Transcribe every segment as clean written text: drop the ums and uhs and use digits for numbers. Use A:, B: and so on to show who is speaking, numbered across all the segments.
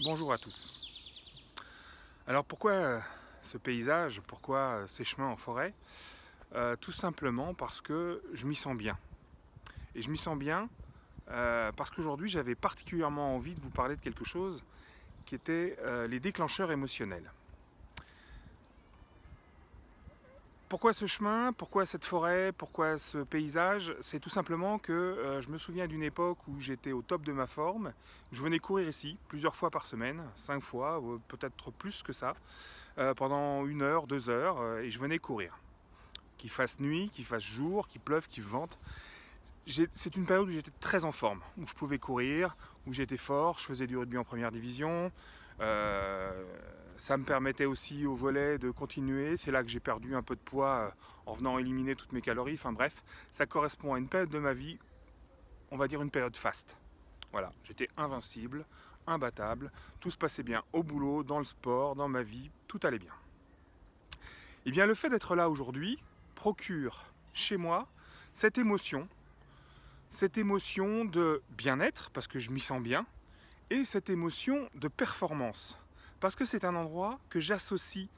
A: Bonjour à tous. Alors pourquoi ce paysage, pourquoi ces chemins en forêt? Tout simplement parce que je m'y sens bien. Et je m'y sens bien parce qu'aujourd'hui j'avais particulièrement envie de vous parler de quelque chose qui était les déclencheurs émotionnels. Pourquoi ce chemin? Pourquoi cette forêt? Pourquoi ce paysage? C'est tout simplement que je me souviens d'une époque où j'étais au top de ma forme. Je venais courir ici plusieurs fois par semaine, 5 fois, peut-être plus que ça, pendant 1 heure, 2 heures, et je venais courir. Qu'il fasse nuit, qu'il fasse jour, qu'il pleuve, qu'il vente. C'est une période où j'étais très en forme, où je pouvais courir, où j'étais fort, je faisais du rugby en première division. Ça me permettait aussi au volet de continuer. C'est là que j'ai perdu un peu de poids en venant éliminer toutes mes calories. Enfin bref, ça correspond à une période de ma vie, on va dire une période faste. Voilà, j'étais invincible, imbattable, tout se passait bien au boulot, dans le sport, dans ma vie, tout allait bien. Et bien le fait d'être là aujourd'hui procure chez moi cette émotion de bien-être, parce que je m'y sens bien, et cette émotion de performance, parce que c'est un endroit que j'associe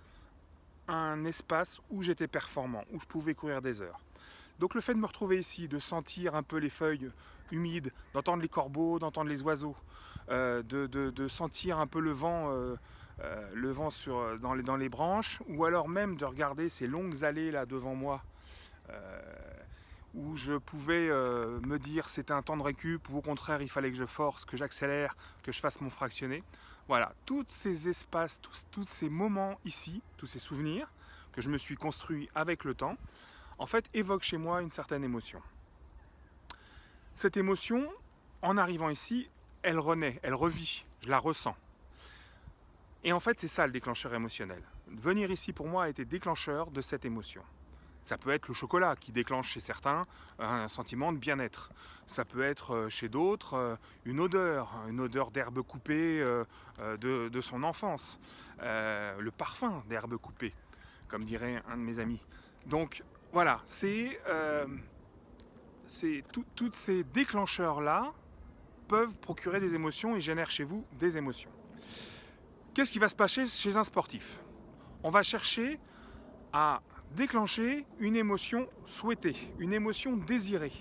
A: à un espace où j'étais performant, où je pouvais courir des heures. Donc le fait de me retrouver ici, de sentir un peu les feuilles humides, d'entendre les corbeaux, d'entendre les oiseaux, de sentir un peu le vent dans les branches, ou alors même de regarder ces longues allées là devant moi, où je pouvais me dire c'était un temps de récup, ou au contraire il fallait que je force, que j'accélère, que je fasse mon fractionné. Voilà, tous ces espaces, tous ces moments ici, tous ces souvenirs que je me suis construit avec le temps, en fait évoquent chez moi une certaine émotion. Cette émotion, en arrivant ici, elle renaît, elle revit, je la ressens. Et en fait c'est ça le déclencheur émotionnel. Venir ici pour moi a été déclencheur de cette émotion. Ça peut être le chocolat qui déclenche chez certains un sentiment de bien-être. Ça peut être chez d'autres une odeur d'herbe coupée de son enfance, le parfum d'herbe coupée, comme dirait un de mes amis. Donc voilà, tous ces déclencheurs-là peuvent procurer des émotions et génèrent chez vous des émotions. Qu'est-ce qui va se passer chez un sportif? On va chercher à déclencher une émotion souhaitée, une émotion désirée.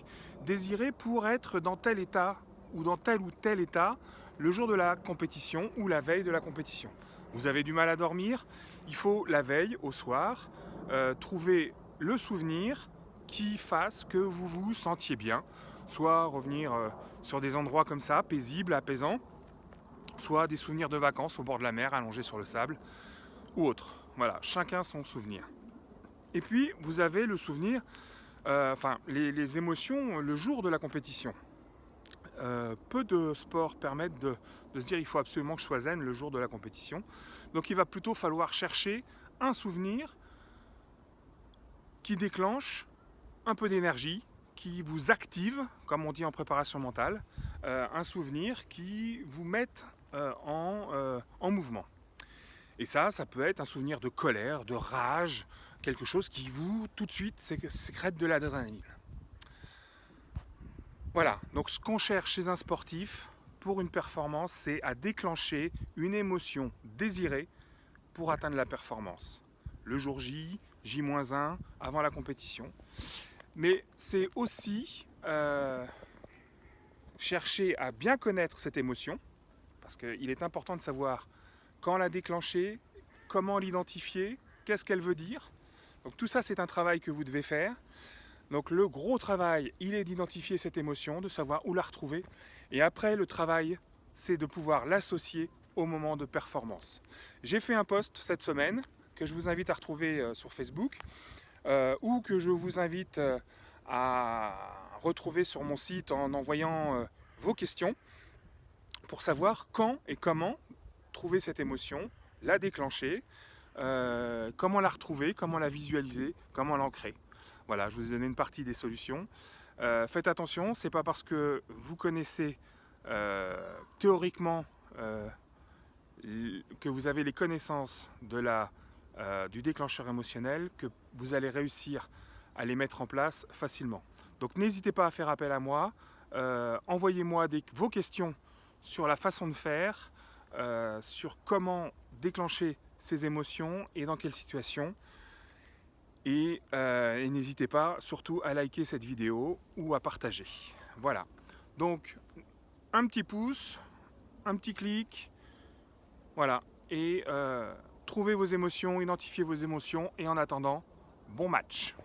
A: Désirée pour être dans tel état ou tel état le jour de la compétition ou la veille de la compétition. Vous avez du mal à dormir, il faut la veille, au soir, trouver le souvenir qui fasse que vous vous sentiez bien, soit revenir sur des endroits comme ça, paisibles, apaisants, soit des souvenirs de vacances au bord de la mer, allongés sur le sable, ou autre. Voilà, chacun son souvenir. Et puis, vous avez le souvenir, les émotions le jour de la compétition. Peu de sports permettent de se dire il faut absolument que je sois zen le jour de la compétition. Donc il va plutôt falloir chercher un souvenir qui déclenche un peu d'énergie, qui vous active, comme on dit en préparation mentale, un souvenir qui vous mette en mouvement. Et ça peut être un souvenir de colère, de rage, quelque chose qui vous, tout de suite, sécrète de l'adrénaline. Voilà, donc ce qu'on cherche chez un sportif pour une performance, c'est à déclencher une émotion désirée pour atteindre la performance. Le jour J, J-1, avant la compétition. Mais c'est aussi chercher à bien connaître cette émotion, parce qu'il est important de savoir quand la déclencher, comment l'identifier, qu'est-ce qu'elle veut dire. Donc tout ça, c'est un travail que vous devez faire. Donc le gros travail, il est d'identifier cette émotion, de savoir où la retrouver. Et après, le travail, c'est de pouvoir l'associer au moment de performance. J'ai fait un post cette semaine que je vous invite à retrouver sur Facebook, ou que je vous invite à retrouver sur mon site en envoyant vos questions pour savoir quand et comment trouver cette émotion, la déclencher, comment la retrouver, comment la visualiser, comment l'ancrer. Voilà, je vous ai donné une partie des solutions. Faites attention, c'est pas parce que vous connaissez théoriquement que vous avez les connaissances du déclencheur émotionnel que vous allez réussir à les mettre en place facilement. Donc n'hésitez pas à faire appel à moi, envoyez-moi vos questions sur la façon de faire, sur comment déclencher ces émotions et dans quelle situation. Et n'hésitez pas surtout à liker cette vidéo ou à partager. Voilà. Donc un petit pouce, un petit clic, voilà. Et trouvez vos émotions, identifiez vos émotions et en attendant, bon match.